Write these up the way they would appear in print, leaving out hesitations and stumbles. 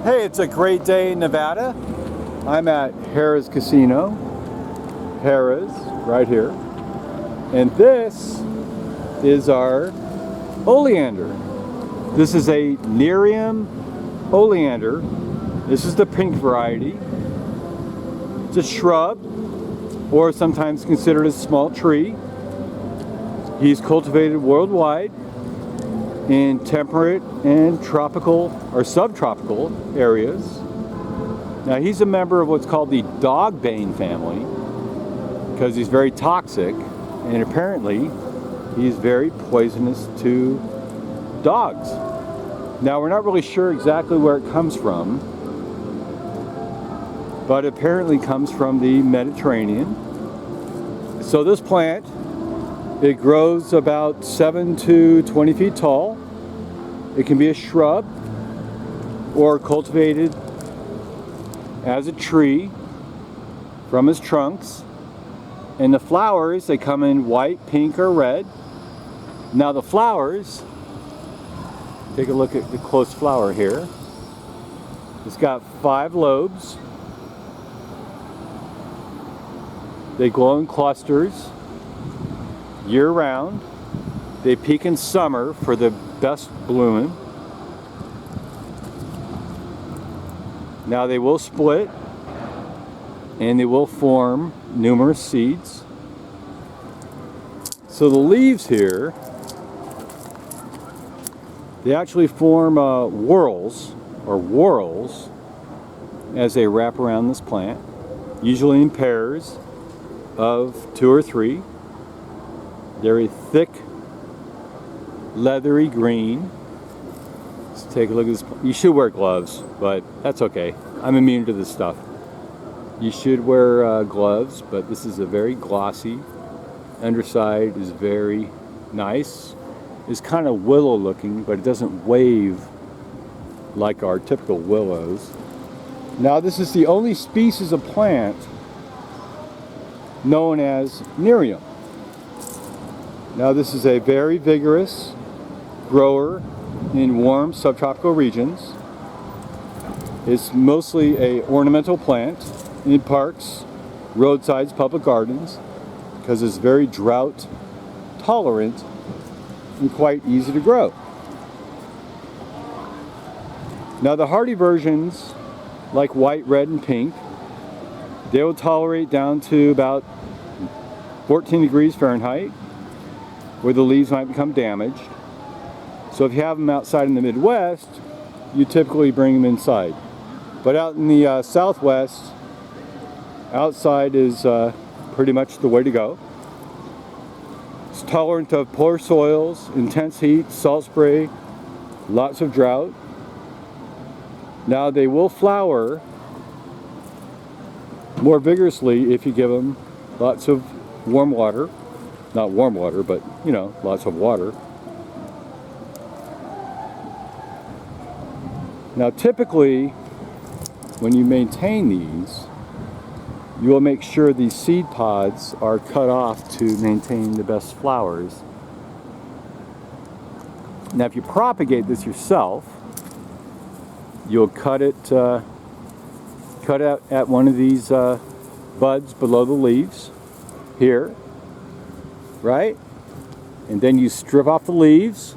Hey, it's a great day in Nevada. I'm at Harrah's Casino. Harrah's, right here. And this is our oleander. This is a Nerium oleander. This is the pink variety. It's a shrub, or sometimes considered a small tree. He's cultivated worldwide in temperate and tropical or subtropical areas. Now he's a member of what's called the dogbane family because he's very toxic, and apparently he's very poisonous to dogs. Now we're not really sure exactly where it comes from, but it apparently comes from the Mediterranean. So this plant, it grows about 7 to 20 feet tall. It can be a shrub or cultivated as a tree from its trunks. And the flowers, they come in white, pink, or red. Now the flowers, take a look at the close flower here. It's got 5 lobes. They glow in clusters year-round. They peak in summer for the best blooming. Now they will split and they will form numerous seeds. So the leaves here, they actually form whorls as they wrap around this plant, usually in pairs of 2 or 3. They're a thick, leathery green. Let's take a look at this. You should wear gloves, but that's okay. I'm immune to this stuff. You should wear gloves, but this is a very glossy. Underside is very nice. It's kind of willow looking, but it doesn't wave like our typical willows. Now this is the only species of plant known as Nerium. Now this is a very vigorous grower in warm subtropical regions. It's mostly an ornamental plant in parks, roadsides, public gardens, because it's very drought tolerant and quite easy to grow. Now the hardy versions, like white, red, and pink, they will tolerate down to about 14 degrees Fahrenheit, where the leaves might become damaged. So if you have them outside in the Midwest, you typically bring them inside. But out in the Southwest, outside is pretty much the way to go. It's tolerant of poor soils, intense heat, salt spray, lots of drought. Now they will flower more vigorously if you give them lots of warm water. Not warm water, but you know, lots of water. Now typically, when you maintain these, you will make sure these seed pods are cut off to maintain the best flowers. Now if you propagate this yourself, you'll cut it out at one of these buds below the leaves here, right? And then you strip off the leaves,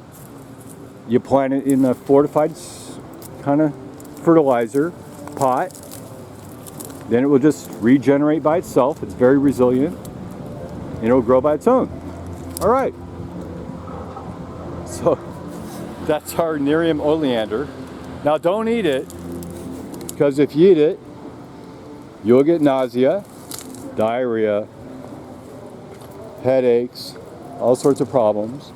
you plant it in a fortified kind of fertilizer pot. Then it will just regenerate by itself. It's very resilient, and it'll grow by its own. All right, so that's our Nerium oleander. Now don't eat it, because if you eat it, you'll get nausea, diarrhea, headaches, all sorts of problems,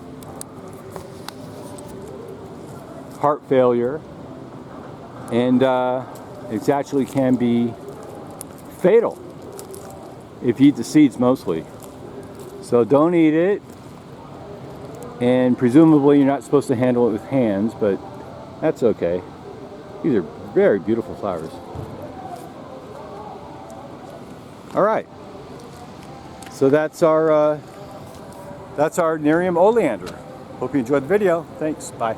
heart failure, and it actually can be fatal if you eat the seeds mostly. So don't eat it, and presumably you're not supposed to handle it with hands, but that's okay. These are very beautiful flowers. All right, so that's our Nerium oleander. Hope you enjoyed the video. Thanks. Bye.